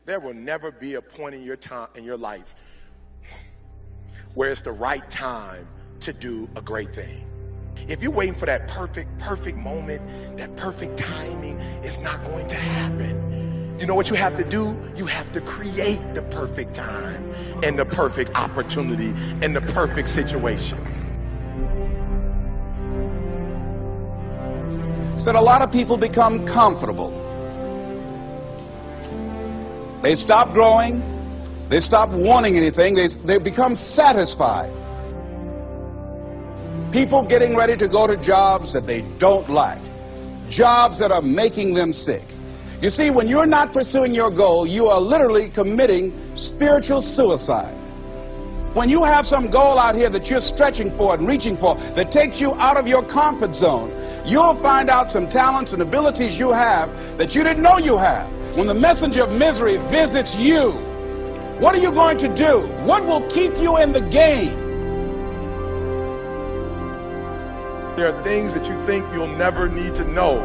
There will never be a point in your life where it's the right time to do a great thing. If you're waiting for that perfect moment, that perfect timing, it's not going to happen. You know what you have to do? You have to create the perfect time and the perfect opportunity and the perfect situation. So that a lot of people become comfortable. They stop growing. They stop wanting anything. They become satisfied. People getting ready to go to jobs that they don't like, jobs that are making them sick. You see, when you're not pursuing your goal, you are literally committing spiritual suicide. When you have some goal out here that you're stretching for and reaching for that takes you out of your comfort zone, you'll find out some talents and abilities you have that you didn't know you have. When the messenger of misery visits you, what are you going to do? What will keep you in the game? There are things that you think you'll never need to know,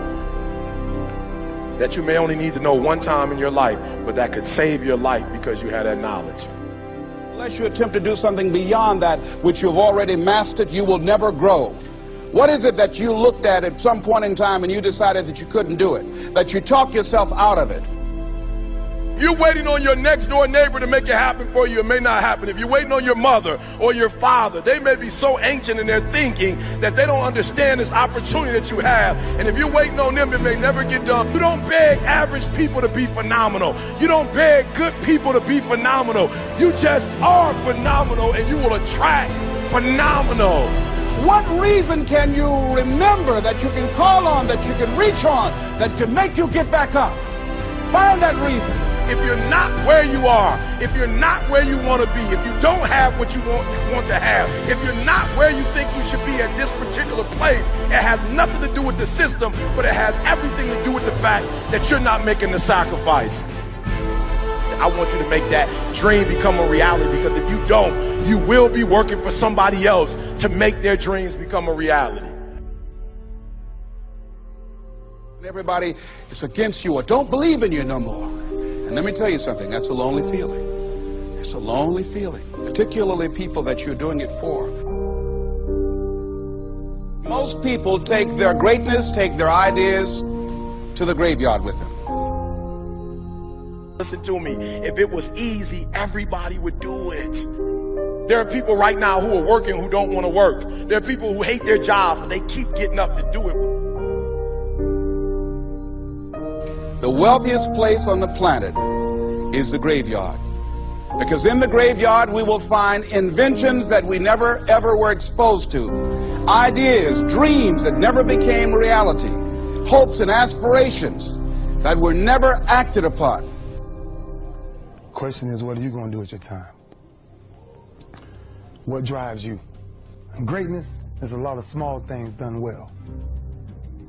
that you may only need to know one time in your life, but that could save your life because you had that knowledge. Unless you attempt to do something beyond that which you've already mastered, you will never grow. What is it that you looked at some point in time and you decided that you couldn't do it, that you talked yourself out of it? You're waiting on your next door neighbor to make it happen for you. It may not happen. If you're waiting on your mother or your father, they may be so ancient in their thinking that they don't understand this opportunity that you have. And if you're waiting on them, it may never get done. You don't beg average people to be phenomenal. You don't beg good people to be phenomenal. You just are phenomenal, and you will attract phenomenal. What reason can you remember that you can call on, that you can reach on, that can make you get back up? Find that reason. If you're not where you are, if you're not where you want to be, if you don't have what you want to have, if you're not where you think you should be at this particular place, it has nothing to do with the system, but it has everything to do with the fact that you're not making the sacrifice. I want you to make that dream become a reality, because if you don't, you will be working for somebody else to make their dreams become a reality. Everybody is against you or don't believe in you no more. And let me tell you something, that's a lonely feeling. It's a lonely feeling, particularly people that you're doing it for. Most people take their greatness, take their ideas to the graveyard with them. Listen to me, if it was easy, everybody would do it. There are people right now who are working who don't want to work. There are people who hate their jobs, but they keep getting up to do it. The wealthiest place on the planet is the graveyard. Because in the graveyard we will find inventions that we never ever were exposed to. Ideas, dreams that never became reality. Hopes and aspirations that were never acted upon. Question is, what are you going to do with your time? What drives you? And greatness is a lot of small things done well.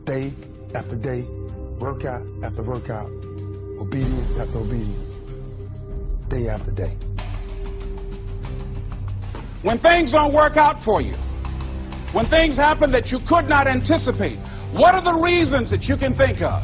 Day after day, workout after workout, obedience after obedience, day after day. When things don't work out for you, when things happen that you could not anticipate, what are the reasons that you can think of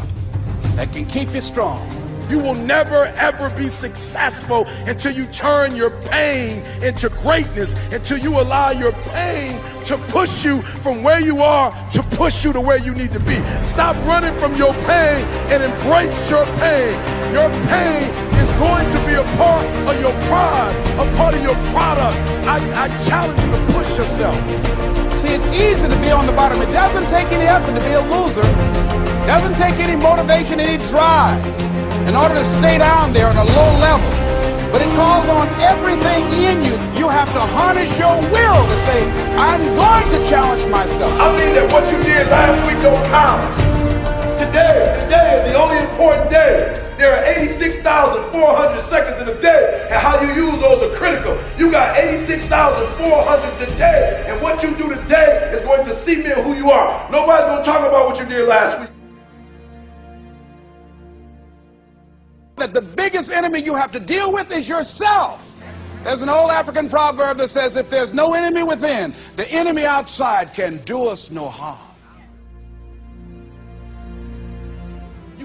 that can keep you strong? You will never ever be successful until you turn your pain into greatness, until you allow your pain to push you from where you are to push you to where you need to be. Stop running from your pain and embrace your pain. Your pain is going to be a part of your prize, a part of your product. I challenge you to push yourself. See, it's easy to be on the bottom. It doesn't take any effort to be a loser. It doesn't take any motivation, any drive in order to stay down there on a low level. But it calls on everything in you. You have to harness your will to say, I'm going to challenge myself. I mean that what you did last week don't count. Today is the only important day. There are 86,400 seconds in a day, and how you use those are critical. You got 86,400 today, and what you do today is going to cement who you are. Nobody's going to talk about what you did last week. That the biggest enemy you have to deal with is yourself. There's an old African proverb that says, if there's no enemy within, the enemy outside can do us no harm.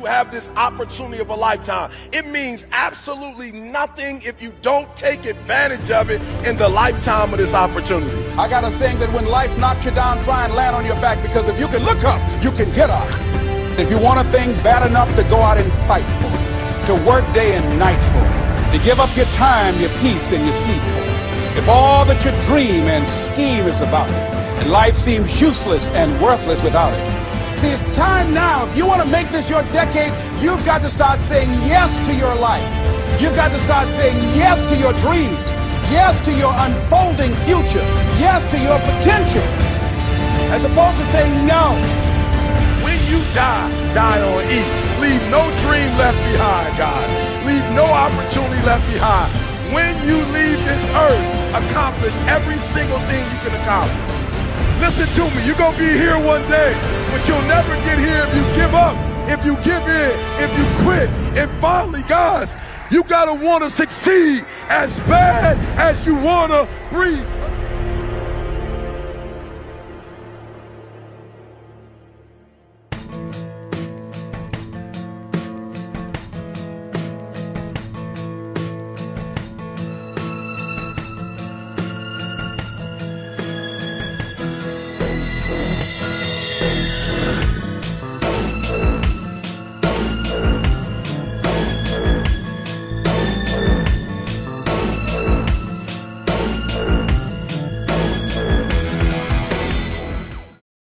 you have this opportunity of a lifetime. It means absolutely nothing if you don't take advantage of it in the lifetime of this opportunity. I got a saying that when life knocks you down, try and land on your back, because if you can look up, you can get up. If you want a thing bad enough to go out and fight for it, to work day and night for it, to give up your time, your peace, and your sleep for it, if all that you dream and scheme is about it, and life seems useless and worthless without it. See, it's time now. If you want to make this your decade, you've got to start saying yes to your life. You've got to start saying yes to your dreams, yes to your unfolding future, yes to your potential, as opposed to saying no. When you die, die on E. Leave no dream left behind, guys. Leave no opportunity left behind. When you leave this earth, accomplish every single thing you can accomplish. Listen to me, you're going to be here one day, but you'll never get here if you give up, if you give in, if you quit. And finally, guys, you got to want to succeed as bad as you want to breathe.